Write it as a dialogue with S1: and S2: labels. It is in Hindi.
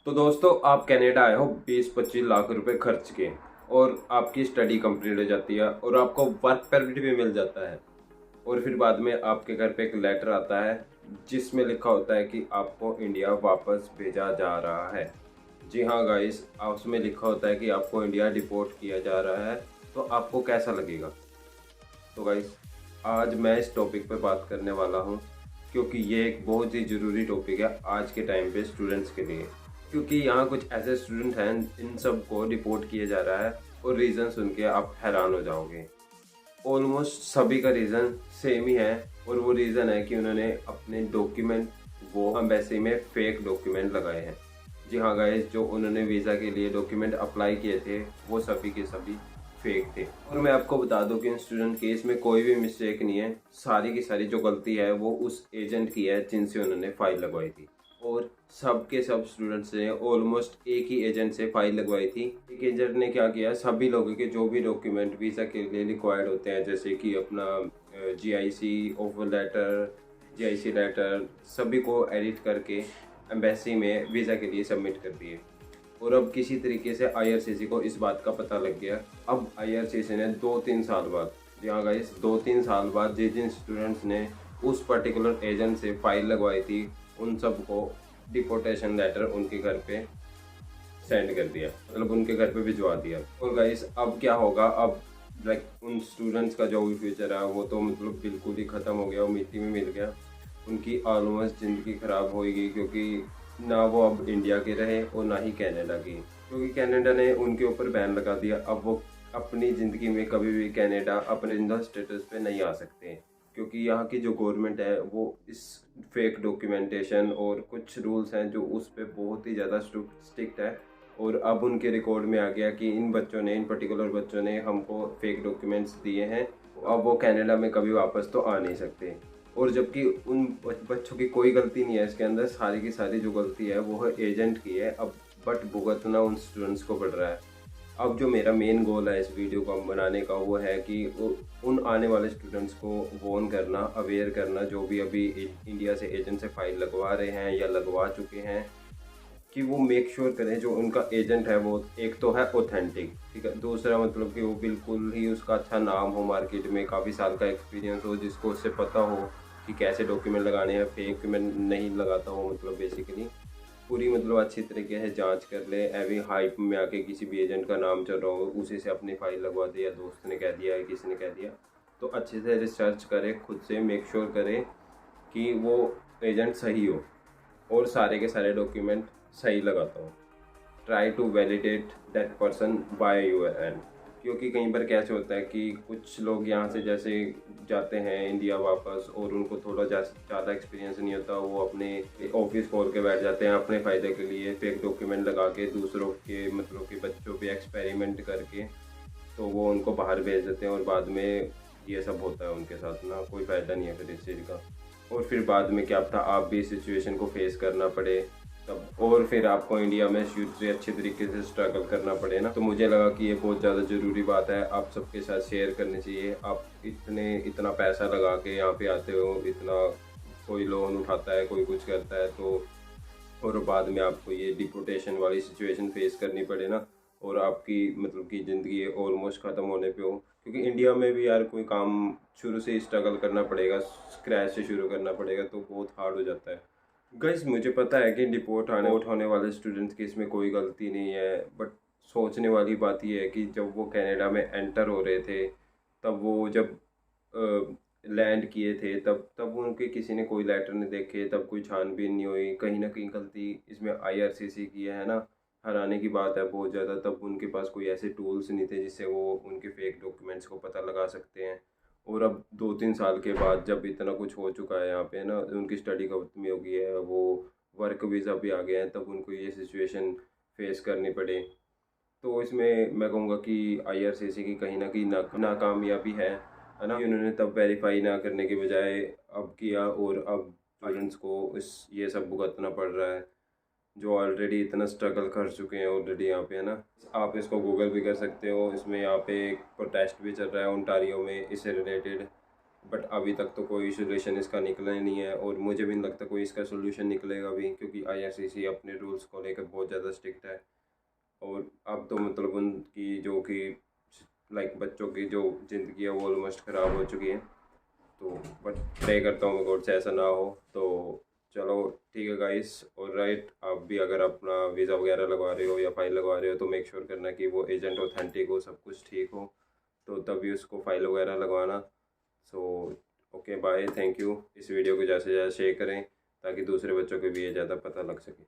S1: तो दोस्तों आप कनाडा आए हो 20-25 लाख रुपए खर्च के और आपकी स्टडी कंप्लीट हो जाती है और आपको वर्क परमिट भी मिल जाता है। और फिर बाद में आपके घर पे एक लेटर आता है जिसमें लिखा होता है कि आपको इंडिया वापस भेजा जा रहा है। जी हाँ गाइस, उसमें लिखा होता है कि आपको इंडिया डिपोर्ट किया जा रहा है। तो आपको कैसा लगेगा? तो गाइस, आज मैं इस टॉपिक पर बात करने वाला हूँ क्योंकि ये एक बहुत ही ज़रूरी टॉपिक है आज के टाइम पे स्टूडेंट्स के लिए। क्योंकि यहाँ कुछ ऐसे स्टूडेंट हैं इन सब को डिपोर्ट किया जा रहा है और रीज़न सुन के आप हैरान हो जाओगे। ऑलमोस्ट सभी का रीज़न सेम ही है और वो रीज़न है कि उन्होंने अपने डॉक्यूमेंट वो एम्बेसी में फेक डॉक्यूमेंट लगाए हैं। जी हाँ गाइस, जो उन्होंने वीज़ा के लिए डॉक्यूमेंट अप्लाई किए थे वो सभी के सभी फेक थे। और मैं आपको बता दूं कि इन स्टूडेंट केस में कोई भी मिस्टेक नहीं है, सारी की सारी जो गलती है वो उस एजेंट की है जिनसे उन्होंने फ़ाइल लगवाई थी। और सब के सब स्टूडेंट्स ने ऑलमोस्ट एक ही एजेंट से फाइल लगवाई थी। एक एजेंट ने क्या किया, सभी लोगों के जो भी डॉक्यूमेंट वीज़ा के लिए रिक्वायर्ड होते हैं जैसे कि अपना GIC offer letter, GIC letter, सभी को एडिट करके एम्बेसी में वीज़ा के लिए सबमिट कर दिए। और अब किसी तरीके से आईआरसीसी को इस बात का पता लग गया। अब आईआरसीसी ने 2-3 साल बाद, जी हाँ गाइस, 2-3 साल बाद जिन जिन स्टूडेंट्स ने उस पर्टिकुलर एजेंट से फाइल लगवाई थी उन सबको डिपोर्टेशन लेटर उनके घर पे सेंड कर दिया, मतलब उनके घर पे भिजवा दिया। और गाइस अब क्या होगा, अब लाइक उन स्टूडेंट्स का जो भी फ्यूचर है वो तो मतलब बिल्कुल ही ख़त्म हो गया, वो मिट्टी में मिल गया। उनकी ऑलमोस्ट ज़िंदगी ख़राब होएगी क्योंकि ना वो अब इंडिया के रहे और ना ही कनाडा की, क्योंकि कनाडा ने उनके ऊपर बैन लगा दिया। अब वो अपनी ज़िंदगी में कभी भी कनाडा अपने जिंदा स्टेटस पे नहीं आ सकते क्योंकि यहाँ की जो गवर्नमेंट है वो इस फेक डॉक्यूमेंटेशन और कुछ रूल्स हैं जो उस पर बहुत ही ज़्यादा स्ट्रिक्ट है। और अब उनके रिकॉर्ड में आ गया कि इन बच्चों ने, इन पर्टिकुलर बच्चों ने हमको फेक डॉक्यूमेंट्स दिए हैं, अब वो कनाडा में कभी वापस तो आ नहीं सकते। और जबकि उन बच्चों की कोई गलती नहीं है इसके अंदर, सारी की सारी जो गलती है वो है एजेंट की है। अब बट भुगतना उन स्टूडेंट्स को पड़ रहा है। अब जो मेरा मेन गोल है इस वीडियो को बनाने का वो है कि उन आने वाले स्टूडेंट्स को वार्न करना, अवेयर करना, जो भी अभी इंडिया से एजेंट से फाइल लगवा रहे हैं या लगवा चुके हैं, कि वो मेक श्योर करें जो उनका एजेंट है वो एक तो है ऑथेंटिक, ठीक है, दूसरा मतलब कि वो बिल्कुल ही उसका अच्छा नाम हो, मार्केट में काफ़ी साल का एक्सपीरियंस हो, जिसको उससे पता हो कि कैसे डॉक्यूमेंट लगाने हैं, फेक डॉक्यूमेंट नहीं लगाता हो, मतलब बेसिकली पूरी मतलब अच्छी तरीके से जांच कर ले। एवी हाइप में आके किसी भी एजेंट का नाम चल रहा हो उसी से अपनी फाइल लगवा दे, या दोस्त ने कह दिया या किसी ने कह दिया, तो अच्छे से रिसर्च करे, खुद से मेक श्योर करे कि वो एजेंट सही हो और सारे के सारे डॉक्यूमेंट सही लगाता हूँ। Try to validate that person by your end, क्योंकि कई बार कैसे होता है कि कुछ लोग यहाँ से जैसे जाते हैं इंडिया वापस और उनको थोड़ा ज़्यादा एक्सपीरियंस नहीं होता, वो अपने ऑफिस खोल के बैठ जाते हैं अपने फ़ायदे के लिए, फेक डॉक्यूमेंट लगा के दूसरों के मतलब कि बच्चों पे एक्सपेरिमेंट करके तो वो उनको बाहर भेज देते हैं और बाद में ये सब होता है उनके साथ ना, कोई फ़ायदा नहीं है फिर इस चीज़ का। और फिर बाद में क्या पता आप भी इस सिचुएशन को फेस करना पड़े तब, और फिर आपको इंडिया में शुरू से अच्छे तरीके से स्ट्रगल करना पड़े ना। तो मुझे लगा कि ये बहुत ज़्यादा ज़रूरी बात है, आप सबके साथ शेयर करनी चाहिए। आप इतना पैसा लगा के यहाँ पे आते हो, इतना कोई लोन उठाता है, कोई कुछ करता है, तो और बाद में आपको ये डिपोर्टेशन वाली सिचुएशन फेस करनी पड़े ना, और आपकी मतलब कि ज़िंदगी ऑलमोस्ट ख़त्म होने पे हो, क्योंकि इंडिया में भी यार कोई काम शुरू से ही स्ट्रगल करना पड़ेगा, स्क्रैच से शुरू करना पड़ेगा, तो बहुत हार्ड हो जाता है। गाइस मुझे पता है कि डिपोर्ट होने वाले स्टूडेंट्स की इसमें कोई गलती नहीं है, बट सोचने वाली बात यह है कि जब वो कनाडा में एंटर हो रहे थे, तब वो जब लैंड किए थे, तब तब उनके किसी ने कोई लेटर नहीं देखे, तब कोई छानबीन नहीं हुई। कहीं ना कहीं गलती इसमें आईआरसीसी की है ना, हराने की बात है बहुत ज़्यादा। तब उनके पास कोई ऐसे टूल्स नहीं थे जिससे वो उनके फेक डॉक्यूमेंट्स को पता लगा सकते हैं। और अब 2-3 साल के बाद जब इतना कुछ हो चुका है यहाँ पे ना, उनकी स्टडी खत्म हो गई है, वो वर्क वीज़ा भी आ गए हैं, तब उनको ये सिचुएशन फेस करनी पड़े। तो इसमें मैं कहूँगा कि आईआरसीसी की कहीं ना कहीं नाकामयाबी है ना, कि उन्होंने तब वेरीफाई ना करने के बजाय अब किया, और अब स्टूडेंट्स को इस ये सब भुगतना पड़ रहा है जो ऑलरेडी इतना स्ट्रगल कर चुके हैं ऑलरेडी यहाँ पे, है ना। आप इसको गूगल भी कर सकते हो, इसमें यहाँ पे एक प्रोटेस्ट भी चल रहा है ओंटारियो में इससे रिलेटेड। बट अभी तक तो कोई सोल्यूशन इसका निकला ही नहीं है, और मुझे भी नहीं लगता कोई इसका सोल्यूशन निकलेगा भी, क्योंकि आईआरसीसी अपने रूल्स को लेकर बहुत ज़्यादा स्ट्रिक्ट है। और अब तो मतलब उनकी जो कि लाइक बच्चों की जो ज़िंदगी है वो ऑलमोस्ट ख़राब हो चुकी है। तो बट प्रे करता हूँ गॉड से ऐसा ना हो। तो चलो ठीक है गाइस, और राइट, आप भी अगर अपना वीज़ा वगैरह लगवा रहे हो या फाइल लगवा रहे हो तो मेक श्योर करना कि वो एजेंट ऑथेंटिक हो, सब कुछ ठीक हो, तो तभी उसको फाइल वगैरह लगवाना। So okay bye, thank you. इस वीडियो को ज़्यादा से ज़्यादा शेयर करें ताकि दूसरे बच्चों को भी ये ज़्यादा पता लग सके।